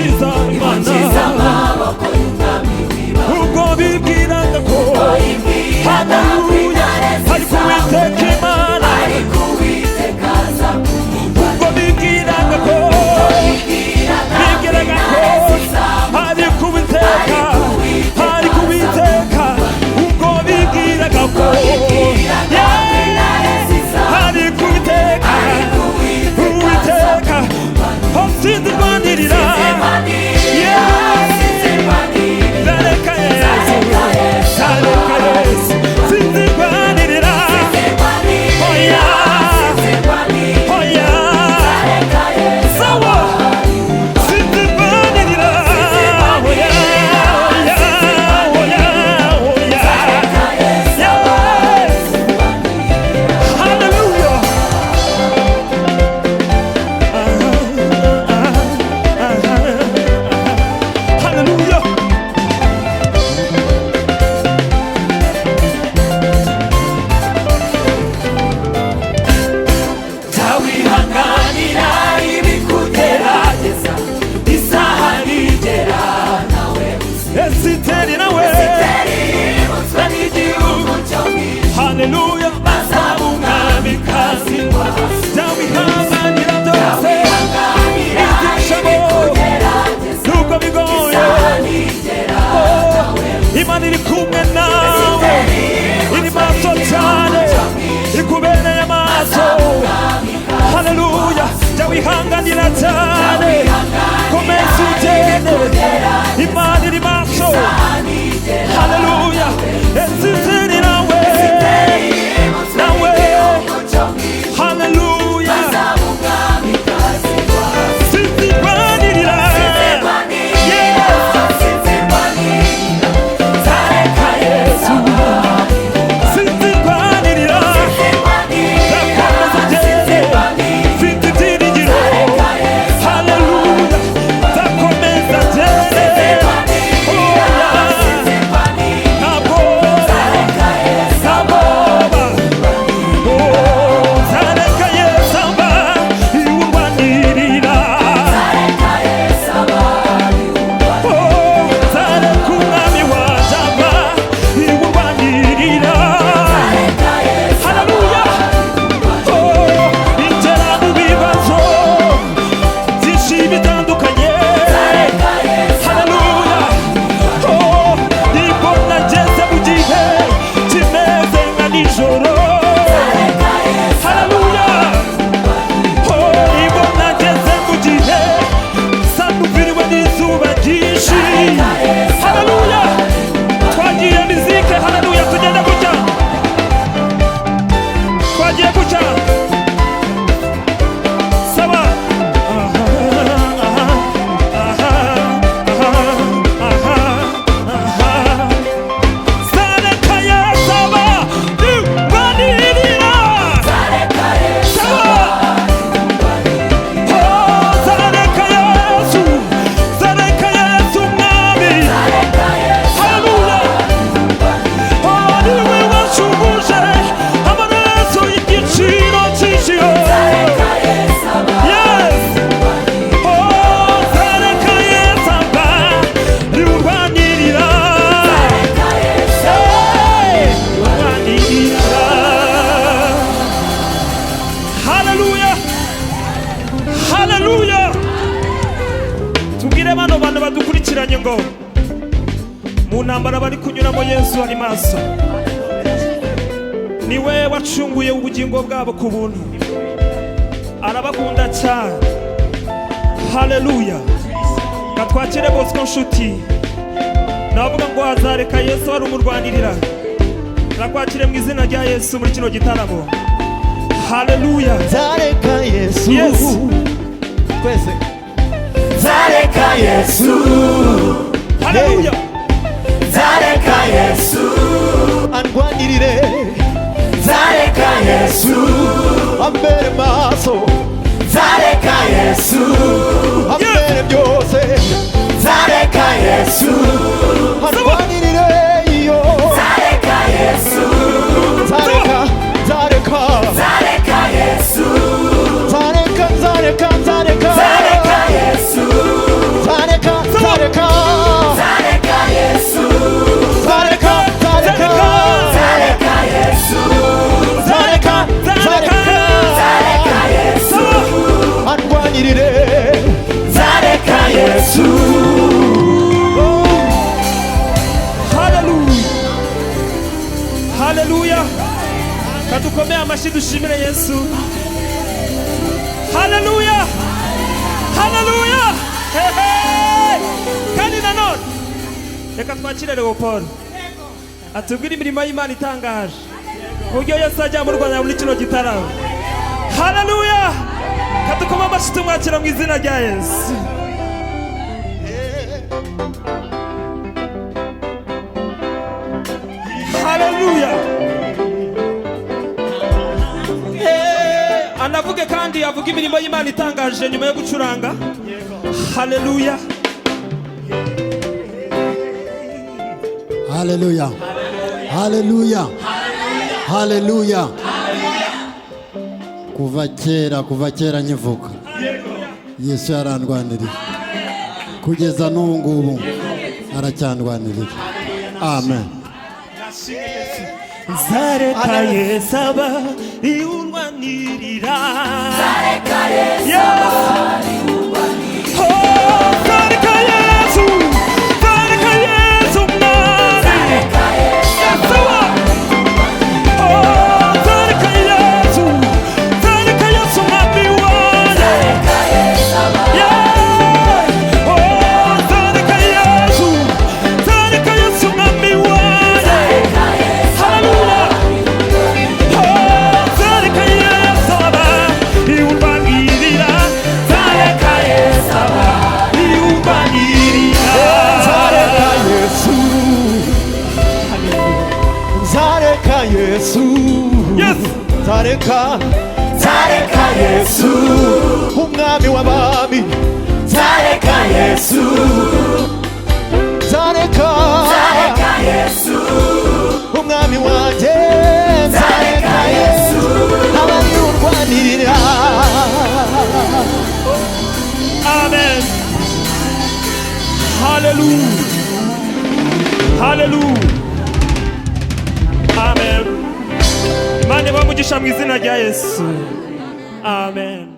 imukiza Imana ubwo bibwiraga ko haleluya ari kuwiteka Imana ubwo bibwiraga ko ari kuwiteka ubwo bibwiraga ko ari kuwiteka uwiteka sinzirwanirira zareka Yesu sinzirwanirira oya sawa sinzirwanirira oya hallelujah hallelujah tawihanganira ibikugerageza isaha nigera nawe Esiteri nawe ibutswe n'igihugu cyo mwijuru hallelujah bazaba umwamikazi tawihanganira byose tawihanganira ibikugerageza nubwo bigoye isaha nigera nawe Imana iri kumwe nawe iri maso cyane ikubereye amaso haleluya jya wihanganira cyane komeza ugende Imana iri maso haleluya Esiteri nawe haleluya sinzirwanirira sinzirwanirira zakomeza ugende mfite ibyiringiro haleluya zakomeza ugende badukurikiranye ngo mu ntambara bari kunyuramo Yesu ari maso niwe wacunguye ubugingo bwabo ku buntu arabakunda cyane haleluya katwakire Bosco nshuti navuga ngo azareka Yesu ari umurwanirira nakwakire mu izina rya Yesu muri kino gitaramo haleluya zareka Yesu kwese zareka Yesu haleluya zareka Yesu andwanirire zareka Yesu ambere maso zareka Yesu ambere byose zareka Yesu andwanirire iyo zareka Yesu zareka Yesu zareka zareka Yesu zareka haleluya kadukomeye amashyi dushimire Yesu haleluya haleluya kandi nanone reka twakire Leopold atubwire imirimo y'Imana itangaje uburyo Yesu ajya mu Rwanda muri kino gitaramo haleluya kadukoma amashyi tumwakira mu izina rya Yesu haleluya anavuge kandi avuga imirimo y'Imana itangaje nyuma yo gucuranga haleluya Haleluya. Haleluya. Haleluya. Kuva kera nkivuka. Yesu yarandwaniriye. Kugeza n'ubu ngubu aracyandwaniriye. Amen. Zareka Yesu aba iurwanirira. Zareka Yesu aba iurwanirira. Oh, zareka Yesu. Zareka Yesu mwami. Zareka Yesu aba iurwanirira. Oh, zareka Yesu. Zareka Yesu mwami wanjye. Zareka Yesu aba Yeah. Oh, zareka Yesu. Zareka Yesu mwami wanjye. Zareka Yesu Hallelujah. Oh, zareka Yesu aba iurwanirira. Zareka Yesu aba iurwanirira. Zareka Yesu. Zareka Yesu. Yes. Zareka Yesu umwami w'abami. Zareka Yesu Zareka Yesu umwami wanjye. Zareka Yesu abanyurwanirira. Amen. Hallelujah. Hallelujah. Amen. Imana ibahe umugisha mu izina rya Yesu. Amen.